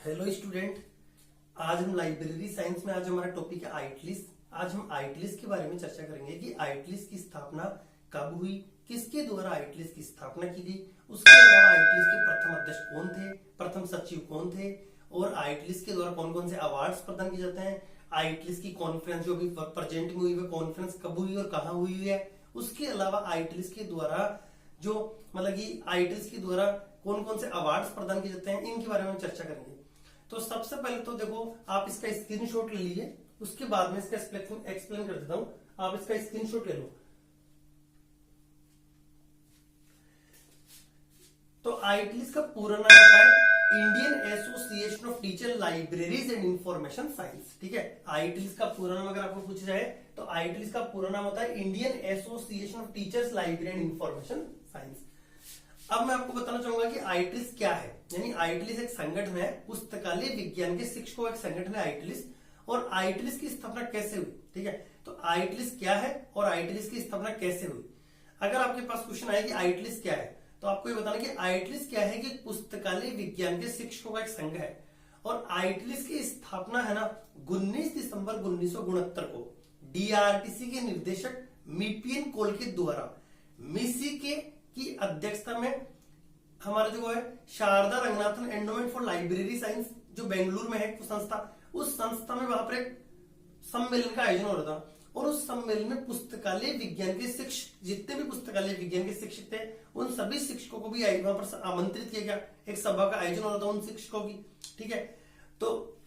Hello student. आज हम library science में आज हमारा टॉपिक है आईटीलीस। आज हम आईटीलीस के बारे में चर्चा करेंगे कि आईटीलीस की स्थापना कब हुई, किसके द्वारा आईटीलीस की स्थापना की गई, उसके अलावा आईटीलीस के प्रथम अध्यक्ष कौन थे, प्रथम सचिव कौन थे और आईटीलीस के द्वारा कौन कौन से अवार्ड्स प्रदान किए जाते हैं। आईटीलीस की कॉन्फ्रेंस जो भी प्रेजेंट में हुई है कॉन्फ्रेंस कब हुई और कहाँ हुई है। उसके अलावा आईटीलीस के द्वारा जो मतलब कि आईटीलीस के द्वारा कौन कौन से अवार्ड्स प्रदान किए जाते हैं, इनके बारे में हम चर्चा करेंगे। तो सबसे पहले तो देखो, आप इसका स्क्रीनशॉट ले लीजिए, उसके बाद में इसका एक्सप्लेन कर देता हूं। आप इसका स्क्रीनशॉट ले लो। तो आईटीलीस का पूरा नाम होता है Indian association of teacher libraries and information science. ठीक है, आईटीलीस का पूरा नाम अगर आपको पूछा जाए तो आईटीलीस का पूरा नाम होता है Indian association of teachers library and information science. अब मैं आपको बताना चाहूंगा कि आईटीलीस क्या है। यानी आईटीलीस एक संगठन है, पुस्तकालय विज्ञान के शिक्षकों का एक संगठन है आईटीलीस। और आईटीलीस की स्थापना कैसे हुई, ठीक है। तो आईटीलीस क्या है और आईटीलीस की स्थापना कैसे हुई। अगर आपके पास क्वेश्चन आए कि आईटीलीस क्या है, तो आपको ये बताना कि आईटीलीस क्या है कि पुस्तकालय विज्ञान के शिक्षकों का एक संघ है। और आईटीलीस की स्थापना है ना 19 दिसंबर 1969 को डीआरटीसी के निर्देशक मिपियन कोल के द्वारा मिसी की अध्यक्षता में हमारा जो है Sharada Ranganathan endowment for library science जो बेंगलुरु में है संस्था, उस संस्था में वहां पर एक सम्मेलन का आयोजन हो रहा था। और उस सम्मेलन में पुस्तकालय विज्ञान के शिक्षक, जितने भी पुस्तकालय विज्ञान के शिक्षक थे, उन सभी शिक्षकों को भी वहां पर आमंत्रित किया गया। एक सभा का आयोजन हो रहा था उन शिक्षकों की। ठीक है, तो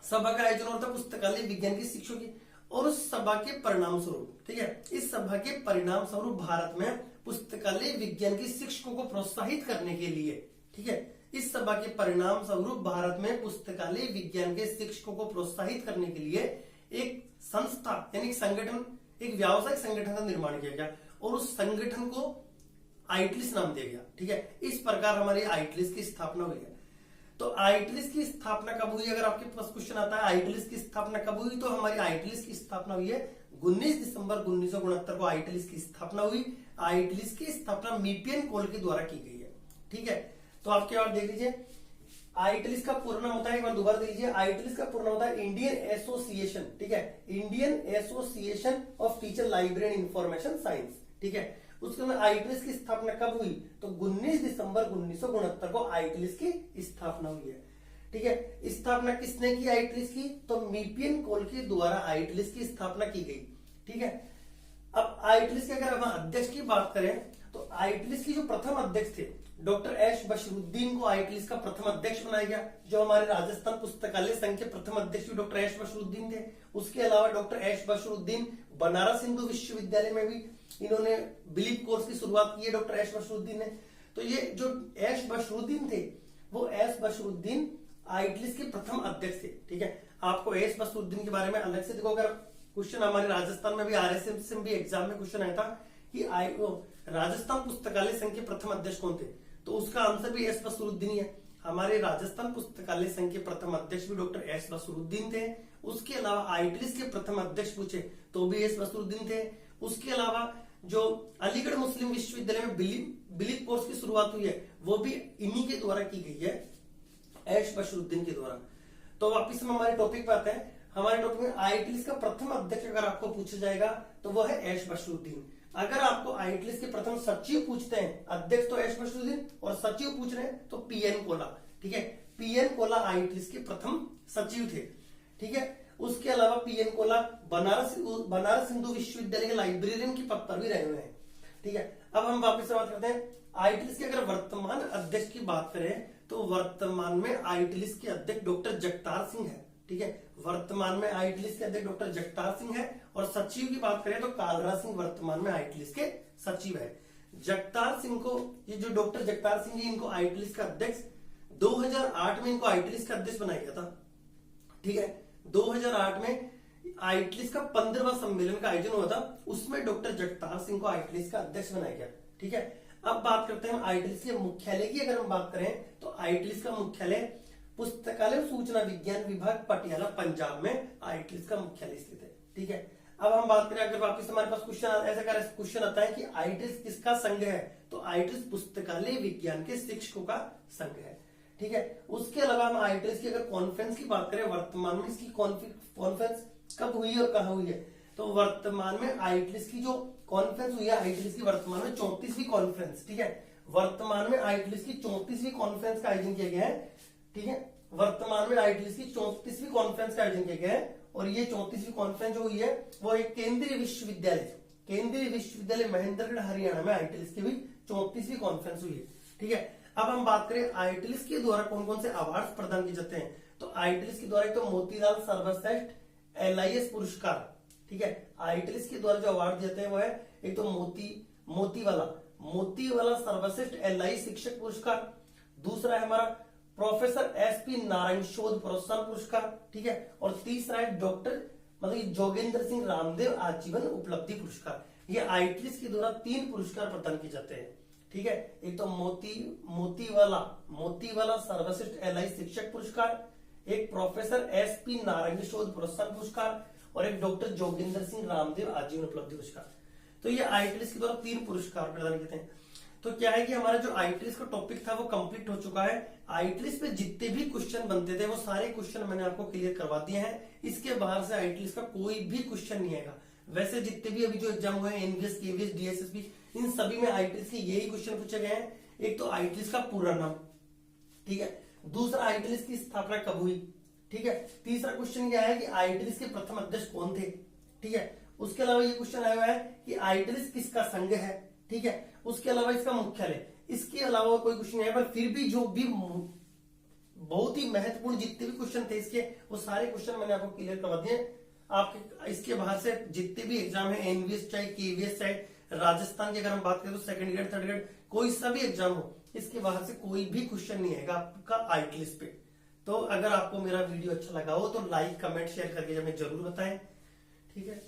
सभा का आयोजन हो रहा था पुस्तकालय विज्ञान के शिक्षकों की। और उस सभा के परिणाम स्वरूप, ठीक है, इस सभा के परिणाम स्वरूप भारत में पुस्तकालय विज्ञान के शिक्षकों को प्रोत्साहित करने के लिए, ठीक है, इस सभा के परिणाम स्वरूप भारत में पुस्तकालय विज्ञान के शिक्षकों को प्रोत्साहित करने के लिए एक संस्था यानी एक संगठन, एक व्यावसायिक संगठन का निर्माण किया गया और उस संगठन को आईटीलीस नाम दिया गया। ठीक है, इस प्रकार हमारी आईटीलीस की स्थापना हुई है। तो आईटीलीस की स्थापना कब हुई, अगर आपके पास क्वेश्चन आता है आईटीलीस की स्थापना कब हुई, तो हमारी आईटीलीस की स्थापना हुई है 19 दिसंबर 1969 को आईटीलीस की स्थापना हुई। आईटीलीस की स्थापना मिपियन कोल के द्वारा की गई है। ठीक है, तो आपके और देख लीजिए आईटीलीस का पूरा नाम होता है, एक बार दोबारा देख लीजिए, आईटीलीस का पूरा नाम होता है इंडियन एसोसिएशन, ठीक है, Indian association of teacher library and information science. ठीक है, उसके बाद आईटीलीस की स्थापना कब हुई, तो 19 दिसंबर 1969 को आईटीलीस की स्थापना हुई है। ठीक है, स्थापना किसने की आईटीलीस की, तो मिपियन कोल के द्वारा आईटीलीस की स्थापना की गई। ठीक है, अब आईटीलीस के अगर हम अध्यक्ष की बात करें तो आईटीलीस की जो प्रथम अध्यक्ष थे डॉक्टर एस बशरुद्दीन को आईटीलीस का प्रथम अध्यक्ष बनाया गया। जो हमारे राजस्थान पुस्तकालय संघ के प्रथम अध्यक्ष भी डॉक्टर एस बशरुद्दीन थे। उसके अलावा डॉक्टर एस बशरुद्दीन बनारस हिंदू विश्वविद्यालय में भी इन्होंने बिलीप कोर्स की शुरुआत की है डॉक्टर एस बशरुद्दीन ने। तो ये जो एस बशरुद्दीन थे वो एस बशरुद्दीन आईटीलीस के प्रथम अध्यक्ष थे। ठीक है, आपको एस बशरुद्दीन के बारे में अलग से देखो, अगर क्वेश्चन हमारे राजस्थान में भी आरएसएम से भी एग्जाम में क्वेश्चन आया था कि राजस्थान पुस्तकालय संघ के प्रथम अध्यक्ष कौन थे, तो उसका आंसर भी एस बशरुद्दीन ही है। हमारे राजस्थान पुस्तकालय संघ के प्रथम अध्यक्ष भी डॉक्टर एस बशरुद्दीन थे। उसके अलावा आईटीलीस के प्रथम अध्यक्ष पूछे तो भी एस बशरुद्दीन थे। उसके अलावा जो अलीगढ़ मुस्लिम विश्वविद्यालय में बिलीप कोर्स की शुरुआत हुई है वो भी इन्हीं के द्वारा की गई है, एस बशरुद्दीन के द्वारा। तो वापिस हम हमारे टॉपिक पे आते हैं। हमारे टॉपिक में आईटीलीस का प्रथम अध्यक्ष अगर आपको पूछा जाएगा तो वो है एस बशरुद्दीन। अगर आपको आईटीलीस के प्रथम सचिव पूछते हैं, अध्यक्ष तो एस बशरुद्दीन और सचिव पूछ रहे हैं तो पीएन कोला। ठीक है, पीएन कोला आईटीलीस के प्रथम सचिव थे। ठीक है, उसके अलावा पीएन कोला बनारस हिंदू विश्वविद्यालय के लाइब्रेरियन के पद पर भी रहे हुए हैं। ठीक है, अब हम वापस से बात करते हैं आईटीलीस के अगर वर्तमान अध्यक्ष की बात करें तो वर्तमान में आईटीलीस के अध्यक्ष डॉक्टर जगतार सिंह है। ठीक है, वर्तमान में आईटीलीस के अध्यक्ष डॉक्टर जगतार सिंह है। और सचिव की बात करें तो कालरा सिंह वर्तमान में आईटीलीस के सचिव है। जगतार सिंह को, ये जो डॉक्टर जगतार सिंह जी, इनको आईटीलीस का अध्यक्ष 2008 में इनको आईटीलीस का अध्यक्ष बनाया गया था। ठीक है, 2008 में आईटीलीस का 15वां सम्मेलन का आयोजन हुआ था, उसमें डॉक्टर जगतार सिंह को आईटीलीस का अध्यक्ष बनाया गया। ठीक है, अब बात करते हैं आईटीलीस के मुख्यालय की। अगर हम बात करें तो आईटीलीस का मुख्यालय पुस्तकालय और सूचना विज्ञान विभाग पटियाला पंजाब में आईटीलीस का मुख्यालय स्थित है। ठीक है, अब हम बात करें, अगर वापस हमारे पास क्वेश्चन आता है कि आईटीलीस किसका संघ है, तो आईटीलीस पुस्तकालय विज्ञान के शिक्षकों का संघ है। ठीक है। उसके अलावा हम आईटीएस की अगर कॉन्फ्रेंस की बात करें, वर्तमान में इसकी कॉन्फ्रेंस कब हुई है और कहाँ हुई है, तो वर्तमान में आईटीएस की जो कॉन्फ्रेंस हुई है, आईटीएस की वर्तमान में 34वीं कॉन्फ्रेंस, ठीक है। वर्तमान में आईटीएस की 34वीं कॉन्फ्रेंस का आयोजन किया गया है, ठीक है। वर्तमान में आईटीएस की 34वीं कॉन्फ्रेंस का आयोजन किया गया है और ये 34वीं कॉन्फ्रेंस जो हुई है वो एक केंद्रीय विश्वविद्यालय महेंद्रगढ़ हरियाणा में आईटीएस की भी 34वीं कॉन्फ्रेंस हुई है, ठीक है। अब हम बात करें आईटीएस के द्वारा कौन कौन से अवार्ड प्रदान किए जाते हैं, तो आईटीएस के द्वारा एक तो मोतीलाल सर्वश्रेष्ठ एलआईएस पुरस्कार, ठीक है। आईटीएस के द्वारा जो अवार्ड देते हैं वो है एक तो मोतीवाला सर्वश्रेष्ठ एलआई शिक्षक पुरस्कार, दूसरा है हमारा प्रोफेसर एसपी नारायण शोध प्रोत्साहन पुरस्कार, ठीक है। और तीसरा है डॉक्टर मतलब जोगेंद्र सिंह रामदेव आजीवन उपलब्धि पुरस्कार। ये आईटीएस के द्वारा 3 पुरस्कार प्रदान किए जाते हैं, ठीक है। एक तो मोतीवाला सर्वश्रेष्ठ एलआई शिक्षक पुरस्कार, एक प्रोफेसर एसपी नारायण शोध प्रोत्साहन पुरस्कार और एक डॉक्टर जोगेंद्र सिंह रामदेव आजीवन उपलब्धि पुरस्कार। तो ये आईटीएस के द्वारा 3 पुरस्कार प्रदान किए थे। तो क्या है कि हमारा जो आईटीएस का टॉपिक था वो कंप्लीट हो चुका है। आईटीएस पे जितने भी क्वेश्चन बनते थे वो सारे क्वेश्चन मैंने आपको क्लियर करवा दिए हैं। इसके बाहर से आईटीएस का कोई भी क्वेश्चन नहीं आएगा। वैसे जितने भी अभी जो एग्जाम हुए हैं, एनवीएस, केवीएस, डीएसएसबी, इन सभी में आईटीएस के यही क्वेश्चन पूछे गए हैं। एक तो आईटीएस का पूरा नाम, ठीक है। दूसरा आईटीएस की स्थापना कब हुई, ठीक है। तीसरा क्वेश्चन क्या है कि आईटीएस के प्रथम अध्यक्ष कौन थे, ठीक है। उसके अलावा ये क्वेश्चन आया हुआ है कि आईटीएस किसका संघ है, ठीक है। उसके अलावा इसका मुख्यालय, इसके अलावा कोई क्वेश्चन नहीं है, पर फिर भी जो भी बहुत ही महत्वपूर्ण जितने भी क्वेश्चन थे इसके, वो सारे क्वेश्चन मैंने आपको क्लियर करवा दिए। आपके इसके बाहर से जितने भी एग्जाम है, एनवीएस चाहे केवीएस चाहे राजस्थान की अगर हम बात करें तो सेकंड ग्रेड, थर्ड ग्रेड, कोई सा भी एग्जाम हो, इसके बाहर से कोई भी क्वेश्चन नहीं आएगा आपका आईटीएस पे। तो अगर आपको मेरा वीडियो अच्छा लगा हो तो लाइक, कमेंट, शेयर करके हमें जरूर बताएं, ठीक है।